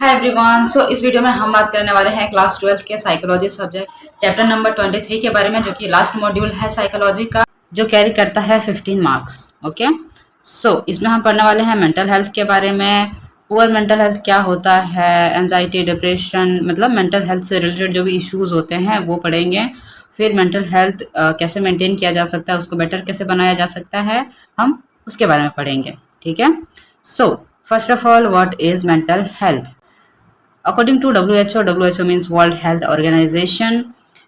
Hi everyone. सो इस video में हम बात करने वाले हैं क्लास 12 के साइकोलॉजी सब्जेक्ट चैप्टर नंबर 23 के बारे में, जो कि लास्ट मॉड्यूल है साइकोलॉजी का, जो कैरी करता है 15 मार्क्स। ओके, सो इसमें हम पढ़ने वाले हैं मेंटल हेल्थ के बारे में। पुअर मेंटल हेल्थ क्या होता है, एंजाइटी, डिप्रेशन, मतलब मेंटल हेल्थ से रिलेटेड जो भी इश्यूज होते हैं वो पढ़ेंगे। फिर मेंटल हेल्थ कैसे मेंटेन किया जा सकता है, उसको बेटर कैसे बनाया जा सकता है, हम उसके बारे में पढ़ेंगे। ठीक है। So first of all, what is mental health? According to WHO means World Health Organization,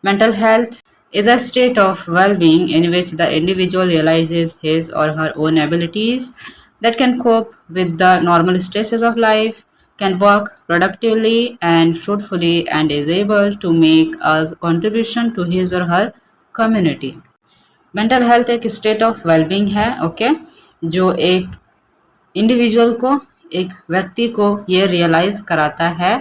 mental health is a state of well-being in which the individual realizes his or her own abilities, that can cope with the normal stresses of life, can work productively and fruitfully, and is able to make a contribution to his or her community. Mental health एक state of wellbeing है। Okay, जो एक individual को, एक व्यक्ति को ये realise कराता है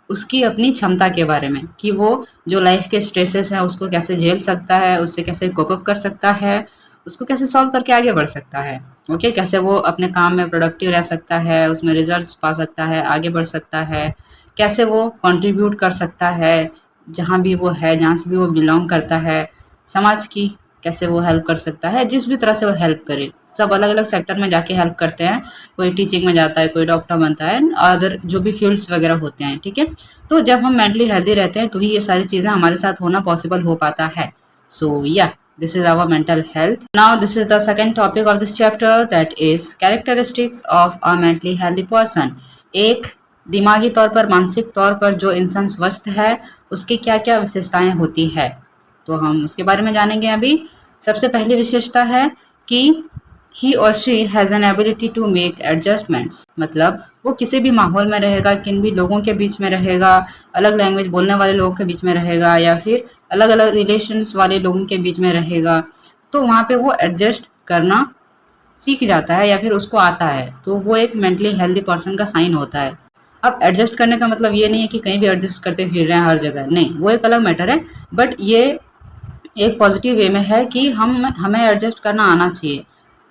उसकी अपनी क्षमता के बारे में, कि वो जो लाइफ के स्ट्रेसेस हैं उसको कैसे झेल सकता है, उससे कैसे कोप अप कर सकता है, उसको कैसे सॉल्व करके आगे बढ़ सकता है। ओके, कैसे वो अपने काम में प्रोडक्टिव रह सकता है, उसमें रिजल्ट्स पा सकता है, आगे बढ़ सकता है, कैसे वो कंट्रीब्यूट कर सकता है जहाँ भी वो है, जहाँ से भी वो बिलोंग करता है, समाज की कैसे वो हेल्प कर सकता है, जिस भी तरह से वो हेल्प करे। सब अलग अलग सेक्टर में जाके हेल्प करते हैं, कोई टीचिंग में जाता है, कोई डॉक्टर बनता है, अदर जो भी फील्ड्स वगैरह होते हैं। ठीक है, तो जब हम मेंटली हेल्दी रहते हैं तो ही ये सारी चीज़ें हमारे साथ होना पॉसिबल हो पाता है। सो या this is our mental health. Now this is the second topic of this chapter, that is characteristics of a mentally healthy person. एक दिमागी तौर पर, मानसिक तौर पर जो इंसान स्वस्थ है उसकी क्या क्या विशेषताएं होती है, तो हम उसके बारे में जानेंगे अभी। सबसे पहली विशेषता है कि ही और she has an ability to make adjustments, मतलब वो किसी भी माहौल में रहेगा, किन भी लोगों के बीच में रहेगा, अलग लैंग्वेज बोलने वाले लोगों के बीच में रहेगा या फिर अलग अलग रिलेशंस वाले लोगों के बीच में रहेगा, तो वहाँ पे वो एडजस्ट करना सीख जाता है या फिर उसको आता है, तो वो एक मेंटली हेल्दी पर्सन का साइन होता है। अब एडजस्ट करने का मतलब ये नहीं है कि कहीं भी एडजस्ट करते फिर रहे हैं हर जगह, नहीं, वो एक अलग मैटर है। बट ये एक पॉजिटिव वे में है कि हमें एडजस्ट करना आना चाहिए।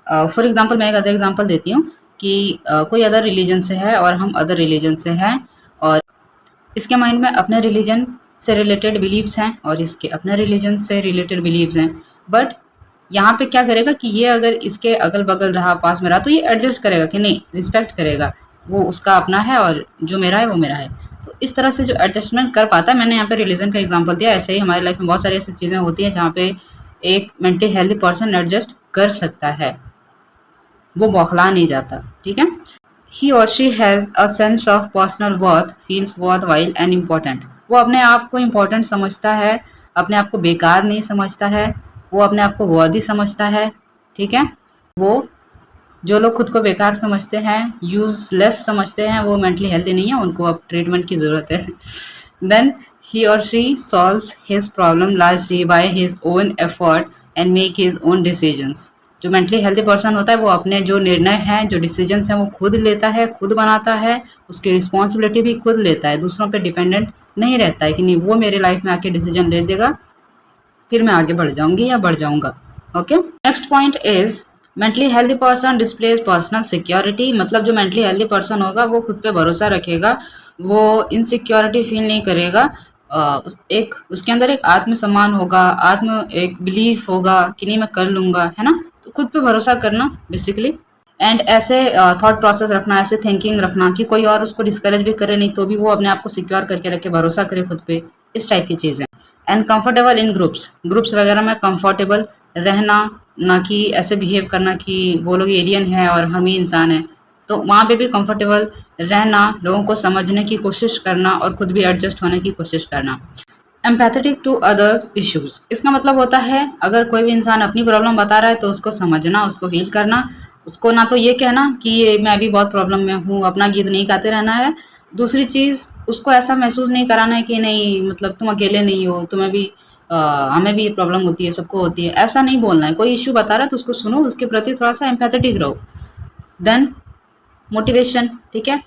फॉर एग्जांपल मैं एक अदर एग्जांपल देती हूँ कि कोई अदर रिलीजन से है और हम अदर रिलीजन से हैं, और इसके माइंड में अपने रिलीजन से रिलेटेड बिलीव्स हैं और इसके अपने रिलीजन से रिलेटेड बिलीव्स हैं। बट यहाँ पे क्या करेगा कि ये अगर इसके अगल बगल रहा, पास में रहा, तो ये एडजस्ट करेगा कि नहीं, रिस्पेक्ट करेगा, वो उसका अपना है और जो मेरा है वो मेरा है। तो इस तरह से जो एडजस्टमेंट कर पाता है, मैंने यहाँ पे रिलीजन का एग्जांपल दिया, ऐसे ही हमारी लाइफ में बहुत सारी ऐसी चीज़ें होती हैं जहाँ पे एक मेंटली हेल्दी पर्सन एडजस्ट कर सकता है, वो बौखला नहीं जाता। ठीक है। ही और she has a sense of personal worth, feels worth while and important, वो अपने आप को इम्पोर्टेंट समझता है, अपने आप को बेकार नहीं समझता है, वो अपने आप को वर्दी समझता है। ठीक है। वो जो लोग खुद को बेकार समझते हैं, यूजलेस समझते हैं, वो मेंटली हेल्दी नहीं है, उनको अब ट्रीटमेंट की ज़रूरत है। देन ही और she solves his problem largely by his own effort and make his own decisions. जो मेंटली हेल्दी पर्सन होता है वो अपने जो निर्णय हैं, जो डिसीजंस हैं, वो खुद लेता है, खुद बनाता है, उसकी रिस्पॉन्सिबिलिटी भी खुद लेता है, दूसरों पे डिपेंडेंट नहीं रहता है कि नहीं वो मेरे लाइफ में आके डिसीजन ले देगा फिर मैं आगे बढ़ जाऊंगी या बढ़ जाऊंगा। Okay, next point is mentally healthy person displays personal security, मतलब जो मेंटली हेल्दी पर्सन होगा वो खुद पे भरोसा रखेगा, वो इनसिक्योरिटी फील नहीं करेगा। एक उसके अंदर एक आत्मसम्मान होगा, एक बिलीफ होगा कि नहीं मैं कर लूंगा, है ना, तो खुद पे भरोसा करना बेसिकली। एंड ऐसे थॉट प्रोसेस रखना, ऐसे थिंकिंग रखना कि कोई और उसको डिस्करेज भी करे नहीं तो भी वो अपने आप को सिक्योर करके रखे, भरोसा करे खुद पे, इस टाइप की चीज़ें। एंड कंफर्टेबल इन ग्रुप्स वगैरह में कंफर्टेबल रहना, ना कि ऐसे बिहेव करना कि वो लोग एलियन है और हम ही इंसान हैं, तो वहाँ पे भी कंफर्टेबल रहना, लोगों को समझने की कोशिश करना और खुद भी एडजस्ट होने की कोशिश करना। एम्पैथेटिक टू अदर्स इश्यूज, इसका मतलब होता है अगर कोई भी इंसान अपनी प्रॉब्लम बता रहा है तो उसको समझना, उसको हील करना, उसको ना तो ये कहना कि मैं भी बहुत प्रॉब्लम में हूँ, अपना गीत नहीं गाते रहना है। दूसरी चीज़, उसको ऐसा महसूस नहीं कराना है कि नहीं मतलब तुम अकेले नहीं हो, तुम्हें भी हमें भी ये प्रॉब्लम होती है, सबको होती है, ऐसा नहीं बोलना है। कोई इश्यू बता रहा है तो उसको सुनो, उसके प्रति थोड़ा सा एम्पैथेटिक रहो। देन मोटिवेशन, ठीक है,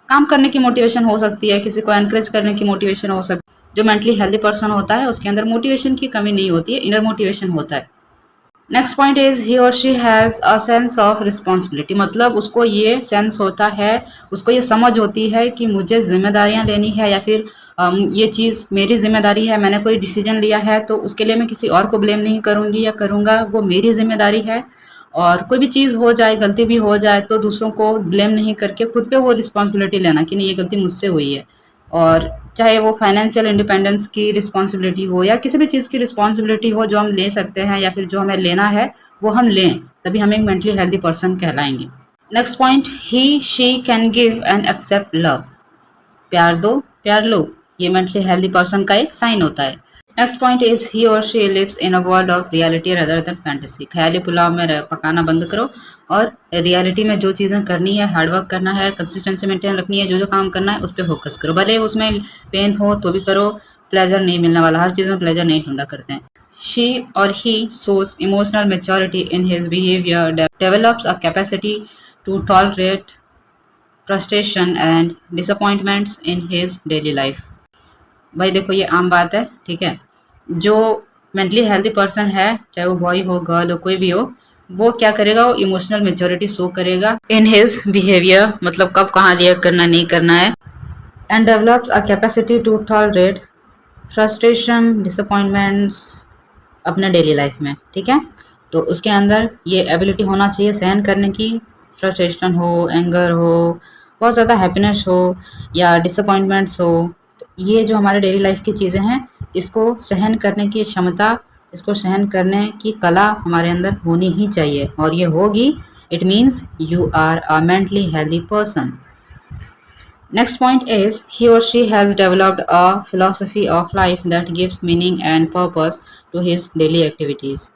काम करने की मोटिवेशन हो सकती है, किसी को एनकरेज करने की मोटिवेशन हो सकती है। जो मेंटली हेल्दी पर्सन होता है उसके अंदर मोटिवेशन की कमी नहीं होती है, इनर मोटिवेशन होता है। नेक्स्ट पॉइंट इज ही और she has a sense of responsibility, मतलब उसको ये सेंस होता है, उसको ये समझ होती है कि मुझे जिम्मेदारियां लेनी है या फिर ये चीज़ मेरी जिम्मेदारी है, मैंने कोई डिसीजन लिया है तो उसके लिए मैं किसी और को ब्लेम नहीं करूँगी या करूँगा, वो मेरी जिम्मेदारी है। और कोई भी चीज़ हो जाए, गलती भी हो जाए तो दूसरों को ब्लेम नहीं करके खुद पे वो रिस्पॉन्सिबिलिटी लेना कि नहीं ये गलती मुझसे हुई है। और चाहे वो फाइनेंशियल इंडिपेंडेंस की रिस्पॉन्सिबिलिटी हो या किसी भी चीज़ की रिस्पॉन्सिबिलिटी हो जो हम ले सकते हैं या फिर जो हमें लेना है वो हम लें, तभी हम एक मेंटली हेल्दी पर्सन कहलाएंगे। Next point, he she can give and accept love, प्यार दो प्यार लो, ये मेंटली हेल्दी पर्सन का एक साइन होता है। नेक्स्ट पॉइंट इज ही और she lives in a world of reality rather than fantasy, ख्याली पुलाव में पकाना बंद करो और रियलिटी में जो चीज़ें करनी है, हार्डवर्क करना है, कंसिस्टेंसी मेंटेन रखनी है, जो जो काम करना है उस पर फोकस करो, भले उसमें पेन हो तो भी करो, प्लेजर नहीं मिलने वाला, हर चीज़ में प्लेजर नहीं ढूंढा करते हैं। शी और ही shows emotional maturity in his behavior, develops a capacity to tolerate frustration and disappointments in his daily life. भाई देखो ये आम बात है, ठीक है, जो मेंटली हेल्दी पर्सन है, चाहे वो बॉय हो गर्ल हो कोई भी हो, वो क्या करेगा, वो इमोशनल मेच्योरिटी शो करेगा इन हिज बिहेवियर, मतलब कब कहाँ रिएक्ट करना नहीं करना है, and develops a capacity to tolerate frustration disappointments अपने डेली लाइफ में, ठीक है। तो उसके अंदर ये एबिलिटी होना चाहिए सहन करने की, फ्रस्ट्रेशन हो, एंगर हो, बहुत ज़्यादा हैप्पीनेस हो या डिसअपॉइंटमेंट्स हो, तो ये जो हमारे डेली लाइफ की चीज़ें हैं इसको सहन करने की क्षमता, इसको सहन करने की कला हमारे अंदर होनी ही चाहिए, और ये होगी, it means you are a mentally healthy person. Next point is he or she has developed a philosophy of life that gives meaning and purpose to his daily activities.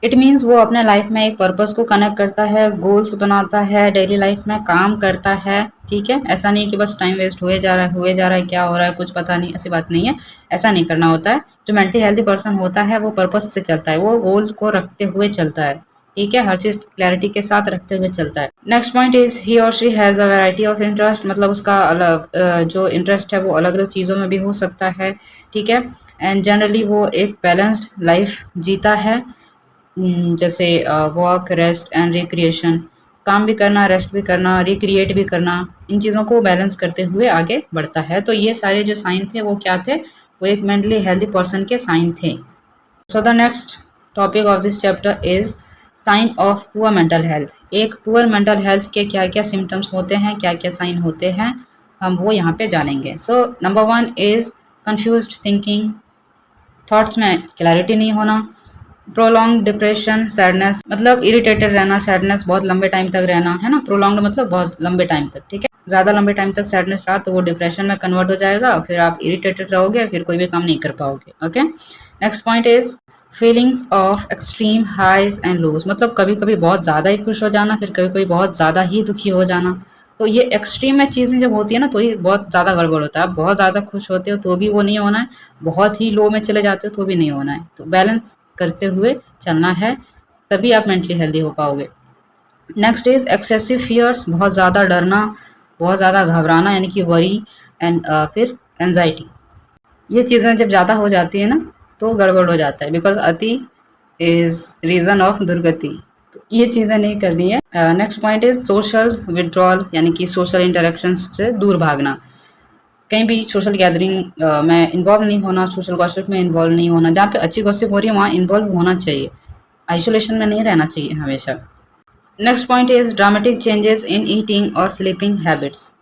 It means वो अपने life में एक purpose को connect करता है, goals बनाता है, daily life में काम करता है, ठीक है। ऐसा नहीं कि बस टाइम वेस्ट हुए जा रहा है, क्या हो रहा है कुछ पता नहीं, ऐसी बात नहीं है, ऐसा नहीं करना होता है। जो मेंटली हेल्दी पर्सन होता है वो पर्पस से चलता है, वो गोल को रखते हुए चलता है, ठीक है, हर चीज क्लैरिटी के साथ रखते हुए चलता है। नेक्स्ट पॉइंट इज ही और she has a variety of interest, मतलब उसका अलग जो इंटरेस्ट है वो अलग अलग चीज़ों में भी हो सकता है, ठीक है। एंड जनरली वो एक बैलेंस्ड लाइफ जीता है, जैसे वर्क, रेस्ट एंड रिक्रिएशन, काम भी करना, रेस्ट भी करना, रिक्रिएट भी करना, इन चीज़ों को बैलेंस करते हुए आगे बढ़ता है। तो ये सारे जो साइन थे वो क्या थे, वो एक मेंटली हेल्दी पर्सन के साइन थे। So the next topic of this chapter is sine of poor mental health. एक पुअर मेंटल हेल्थ के क्या क्या सिम्टम्स होते हैं, क्या क्या साइन होते हैं, हम वो यहाँ पे जानेंगे। So number 1 is confused thinking, thoughts में क्लैरिटी नहीं होना, प्रोलॉन्ग डिप्रेशन, सैडनेस, मतलब इरिटेटेड रहना, सैडनेस बहुत लंबे टाइम तक रहना, है ना, प्रोलॉन्ग मतलब बहुत लंबे टाइम तक, ठीक है, ज़्यादा लंबे टाइम तक सैडनेस रहा तो वो डिप्रेशन में कन्वर्ट हो जाएगा, फिर आप इरिटेटेड रहोगे, फिर कोई भी काम नहीं कर पाओगे, okay. Next point is feelings of extreme highs and lows, मतलब कभी कभी बहुत ज़्यादा ही खुश हो जाना, फिर कभी कभी बहुत ज़्यादा ही दुखी हो जाना। तो ये एक्सट्रीम में चीज़ें जब होती है ना तो ये बहुत ज़्यादा गड़बड़ होता है, आप बहुत ज़्यादा खुश होते हो तो भी वो नहीं होना है, बहुत ही लो में चले जाते हो तो भी नहीं होना है, तो बैलेंस करते हुए चलना है, तभी आप मेंटली हेल्दी हो पाओगे। नेक्स्ट इज एक्सेसिव फियर्स, बहुत ज़्यादा डरना, बहुत ज़्यादा घबराना, यानी कि वरी एंड फिर एंजाइटी, ये चीज़ें जब ज़्यादा हो जाती है ना तो गड़बड़ हो जाता है, बिकॉज अति इज रीजन ऑफ दुर्गति, तो ये चीज़ें नहीं करनी है। Next point is social withdrawal, यानी कि सोशल इंटरेक्शन से दूर भागना, कहीं भी सोशल गैदरिंग में इन्वॉल्व नहीं होना, सोशल गॉसिप में इन्वॉल्व नहीं होना, जहाँ पे अच्छी गॉसिप हो रही है वहाँ इन्वॉल्व होना चाहिए, आइसोलेशन में नहीं रहना चाहिए हमेशा। Next point is dramatic changes in eating और स्लीपिंग हैबिट्स।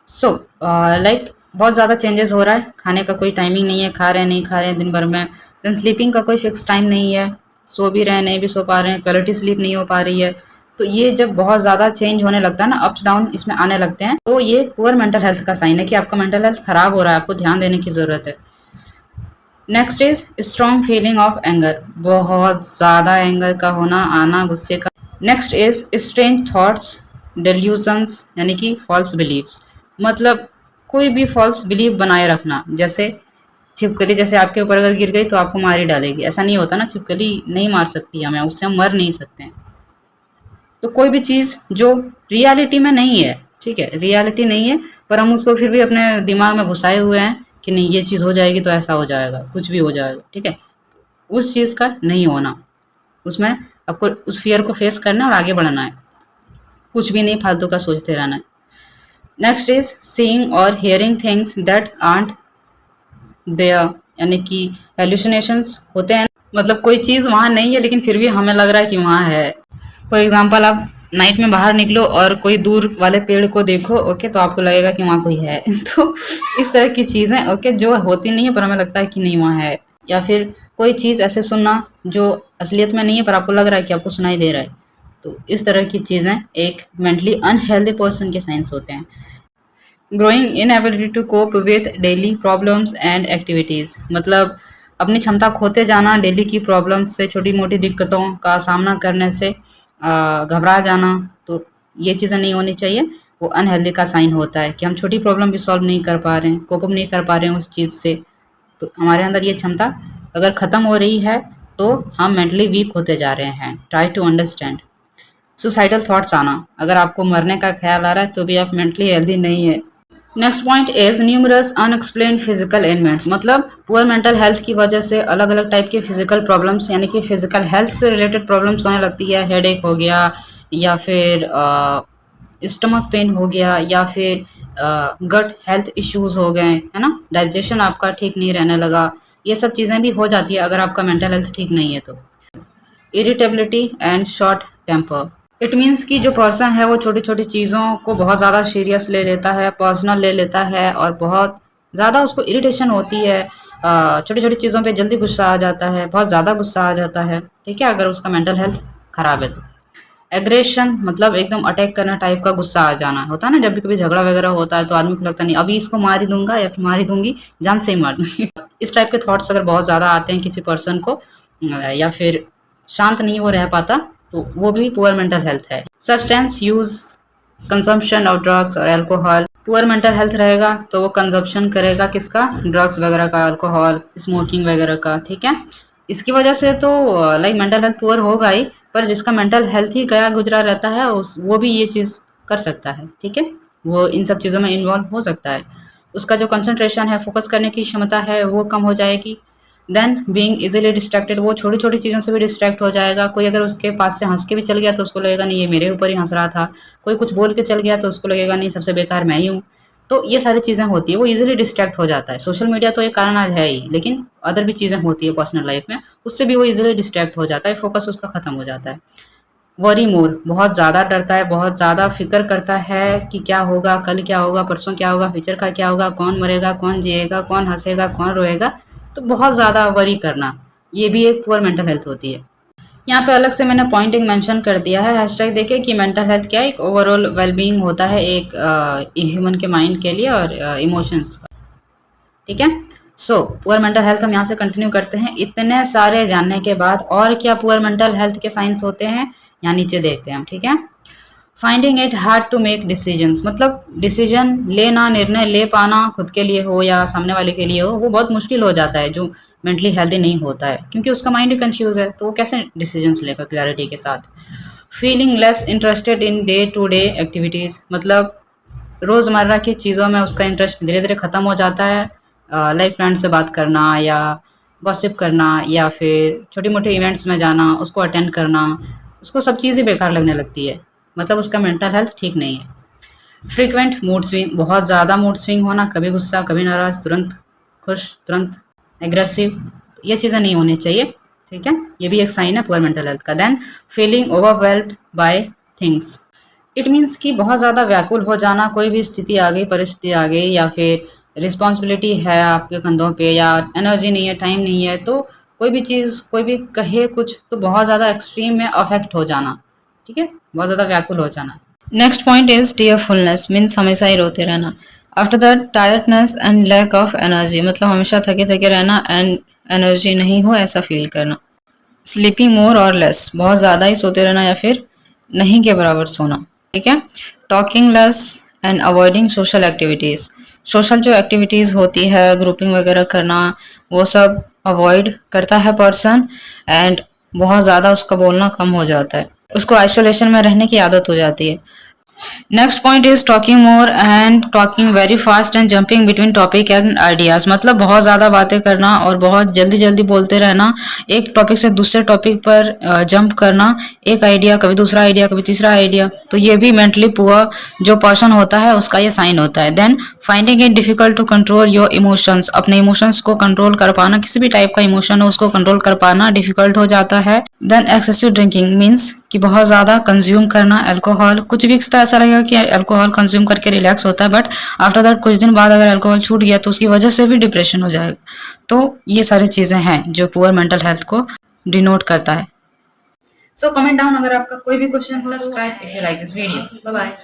सो लाइक बहुत ज़्यादा चेंजेस हो रहा है, खाने का कोई टाइमिंग नहीं है, खा रहे हैं नहीं खा रहे हैं दिन भर में, देन स्लीपिंग का कोई फिक्स टाइम नहीं है, सो भी रहे हैं नहीं भी सो पा रहे हैं, क्वालिटी स्लीप नहीं हो पा रही है, तो ये जब बहुत ज़्यादा चेंज होने लगता है ना, अप्स डाउन इसमें आने लगते हैं, तो ये पुअर मेंटल हेल्थ का साइन है कि आपका मेंटल हेल्थ खराब हो रहा है, आपको ध्यान देने की ज़रूरत है। Next is strong feeling of anger, बहुत ज़्यादा एंगर का होना, आना गुस्से का। Next is strange thoughts, delusions, यानी कि फॉल्स बिलीव्स, मतलब कोई भी फॉल्स बिलीव बनाए रखना, जैसे छिपकली जैसे आपके ऊपर अगर गिर गई तो आपको मार ही डालेगी, ऐसा नहीं होता ना, छिपकली नहीं मार सकती हमें, उससे हम मर नहीं सकते हैं। तो कोई भी चीज़ जो रियलिटी में नहीं है, ठीक है, रियलिटी नहीं है, पर हम उसको फिर भी अपने दिमाग में घुसाए हुए हैं कि नहीं ये चीज़ हो जाएगी तो ऐसा हो जाएगा, कुछ भी हो जाएगा, ठीक है, उस चीज़ का नहीं होना, उसमें आपको उस फियर को फेस करना है और आगे बढ़ना है, कुछ भी नहीं फालतू का सोचते रहना है। Next is seeing or hearing things that aren't there, यानी कि हेल्यूसिनेशंस होते हैं, मतलब कोई चीज़ वहाँ नहीं है लेकिन फिर भी हमें लग रहा है कि वहाँ है। फॉर एग्जाम्पल आप नाइट में बाहर निकलो और कोई दूर वाले पेड़ को देखो, ओके, तो आपको लगेगा कि वहाँ कोई है तो इस तरह की चीज़ें, ओके, जो होती नहीं है पर हमें लगता है कि नहीं वहाँ है। या फिर कोई चीज़ ऐसे सुनना जो असलियत में नहीं है पर आपको लग रहा है कि आपको सुनाई दे रहा है, तो इस तरह की चीज़ें एक मेंटली अनहेल्दी पर्सन के साइंस होते हैं। Growing inability to cope with daily problems and activities, मतलब अपनी क्षमता खोते जाना डेली की प्रॉब्लम्स से, छोटी मोटी दिक्कतों का सामना करने से घबरा जाना, तो ये चीज़ें नहीं होनी चाहिए। वो अनहेल्दी का साइन होता है कि हम छोटी प्रॉब्लम भी सॉल्व नहीं कर पा रहे हैं, कोप अप नहीं कर पा रहे हैं उस चीज़ से, तो हमारे अंदर ये क्षमता अगर ख़त्म हो रही है तो हम मेंटली वीक होते जा रहे हैं। Try to understand. Suicidal thoughts आना, अगर आपको मरने का ख्याल आ रहा है तो भी आप मेंटली हेल्दी नहीं है। Next point is numerous unexplained physical elements, मतलब पुअर मेंटल हेल्थ की वजह से अलग अलग टाइप के फिजिकल प्रॉब्लम्स, यानी कि फिजिकल हेल्थ से रिलेटेड प्रॉब्लम्स होने लगती है। हेडेक हो गया, या फिर स्टमक पेन हो गया, या फिर गट हेल्थ इश्यूज हो गए, है ना, डाइजेशन आपका ठीक नहीं रहने लगा, ये सब चीज़ें भी हो जाती है अगर आपका मेंटल हेल्थ ठीक नहीं है तो। Irritability and short temper, it means कि जो पर्सन है वो छोटी छोटी चीज़ों को बहुत ज़्यादा सीरियस ले लेता है, पर्सनल ले लेता है, और बहुत ज़्यादा उसको इरिटेशन होती है, छोटी छोटी चीज़ों पे जल्दी गुस्सा आ जाता है, बहुत ज़्यादा गुस्सा आ जाता है, ठीक है, अगर उसका मेंटल हेल्थ खराब है तो। एग्रेशन, मतलब एकदम अटैक करना टाइप का गुस्सा आ जाना होता है ना, जब भी कभी झगड़ा वगैरह होता है तो आदमी को लगता नहीं अभी इसको मार ही दूंगा या फिर मार ही दूंगी, जान से ही मार दूंगी इस टाइप के थॉट्स अगर बहुत ज़्यादा आते हैं किसी पर्सन को, या फिर शांत नहीं वो रह पाता, तो वो भी पुअर मेंटल हेल्थ है। Substance use, consumption of drugs और अल्कोहल, पुअर मेंटल हेल्थ रहेगा तो वो कंजप्शन करेगा किसका, ड्रग्स वगैरह का, अल्कोहल, स्मोकिंग वगैरह का, ठीक है। इसकी वजह से तो लाइक मेंटल हेल्थ पुअर होगा ही, पर जिसका मेंटल हेल्थ ही गया गुजरा रहता है वो भी ये चीज़ कर सकता है, ठीक है, वो इन सब चीज़ों में इन्वॉल्व हो सकता है। उसका जो कंसंट्रेशन है, फोकस करने की क्षमता है, वो कम हो जाएगी। देन बीइंग इजीली डिस्ट्रैक्टेड, वो छोटी छोटी चीज़ों से भी डिस्ट्रैक्ट हो जाएगा। कोई अगर उसके पास से हंस के भी चल गया तो उसको लगेगा नहीं ये मेरे ऊपर ही हंस रहा था, कोई कुछ बोल के चल गया तो उसको लगेगा नहीं सबसे बेकार मैं ही हूँ। तो ये सारी चीज़ें होती है, वो इजीली डिस्ट्रैक्ट हो जाता है। सोशल मीडिया तो एक कारण आज है ही, लेकिन अदर भी चीज़ें होती है पर्सनल लाइफ में, उससे भी वो इजीली डिस्ट्रैक्ट हो जाता है, फोकस उसका खत्म हो जाता है। वरी मोर, बहुत ज़्यादा डरता है, बहुत ज़्यादा फिक्र करता है कि क्या होगा, कल क्या होगा, परसों क्या होगा, फ्यूचर का क्या होगा, कौन मरेगा, कौन जिएगा, कौन हंसेगा, कौन रोएगा, तो बहुत ज़्यादा वरी करना, ये भी एक पुअर मेंटल हेल्थ होती है। यहाँ पे अलग से मैंने पॉइंटिंग मेंशन कर दिया है, हैशटैग देखिए कि मेंटल हेल्थ क्या है, एक ओवरऑल वेलबींग होता है एक ह्यूमन के माइंड के लिए और इमोशंस का, ठीक है। सो पुअर मेंटल हेल्थ हम यहाँ से कंटिन्यू करते हैं। इतने सारे जानने के बाद और क्या पुअर मेंटल हेल्थ के साइंस होते हैं यहाँ नीचे देखते हैं हम, ठीक है। Finding it hard to make decisions, मतलब डिसीजन लेना, निर्णय ले पाना, खुद के लिए हो या सामने वाले के लिए हो, वो बहुत मुश्किल हो जाता है जो मेंटली हेल्दी नहीं होता है, क्योंकि उसका माइंड ही कंफ्यूज है, तो वो कैसे डिसीजंस लेगा क्लैरिटी के साथ। Feeling less interested in day to day activities, मतलब रोज़मर्रा की चीज़ों में उसका इंटरेस्ट धीरे धीरे ख़त्म हो जाता है, लाइक फ्रेंड से बात करना या गॉसिप करना या फिर छोटी मोटी इवेंट्स में जाना, उसको अटेंड करना, उसको सब चीज़ ही बेकार लगने लगती है, मतलब उसका मेंटल हेल्थ ठीक नहीं है। फ्रीक्वेंट मूड स्विंग, बहुत ज़्यादा मूड स्विंग होना, कभी गुस्सा कभी नाराज़, तुरंत खुश तुरंत एग्रेसिव, ये चीज़ें नहीं होनी चाहिए, ठीक है, ये भी एक साइन है पुअर मेंटल हेल्थ का। Then feeling overwhelmed by things, it means कि बहुत ज़्यादा व्याकुल हो जाना, कोई भी स्थिति आ गई, परिस्थिति आ गई, या फिर रिस्पॉन्सिबिलिटी है आपके कंधों पे, या एनर्जी नहीं है, टाइम नहीं है, तो कोई भी चीज़ कोई भी कहे कुछ तो बहुत ज़्यादा एक्सट्रीम में अफेक्ट हो जाना, ठीक है, बहुत ज़्यादा व्याकुल हो जाना। Next point is tearfulness, means हमेशा ही रोते रहना। After that tiredness and lack of energy, मतलब हमेशा थके थके रहना एंड एनर्जी नहीं हो ऐसा फील करना। स्लीपिंग मोर और लेस, बहुत ज़्यादा ही सोते रहना या फिर नहीं के बराबर सोना, ठीक है। Talking less and avoiding social activities, social जो एक्टिविटीज़ होती है, ग्रुपिंग वगैरह करना, वो सब अवॉइड करता है पर्सन, एंड बहुत ज़्यादा उसका बोलना कम हो जाता है, उसको आइसोलेशन में रहने की आदत हो जाती है। Next point is talking more and talking very fast and jumping between topic and ideas, मतलब बहुत ज़्यादा बातें करना और बहुत जल्दी जल्दी बोलते रहना, एक टॉपिक से दूसरे टॉपिक पर जंप करना, एक आइडिया कभी दूसरा आइडिया कभी तीसरा आइडिया, तो ये भी मेंटली पुअर जो पर्सन होता है उसका ये साइन होता है। Then finding it difficult to control your emotions, अपने इमोशंस को कंट्रोल कर पाना, किसी भी टाइप का इमोशन हो उसको कंट्रोल कर पाना डिफिकल्ट हो जाता है। देन एक्सेसिव ड्रिंकिंग मीन्स कि बहुत ज़्यादा कंज्यूम करना अल्कोहल, कुछ भी ऐसा लगेगा कि अल्कोहल कंज्यूम करके रिलैक्स होता है, बट आफ्टर दैट कुछ दिन बाद अगर अल्कोहल छूट गया तो उसकी वजह से भी डिप्रेशन हो जाएगा। तो ये सारी चीज़ें हैं जो पुअर मेंटल हेल्थ को डिनोट करता है। सो कमेंट डाउन अगर आपका कोई भी क्वेश्चन हो। Subscribe if you like this video. Bye bye.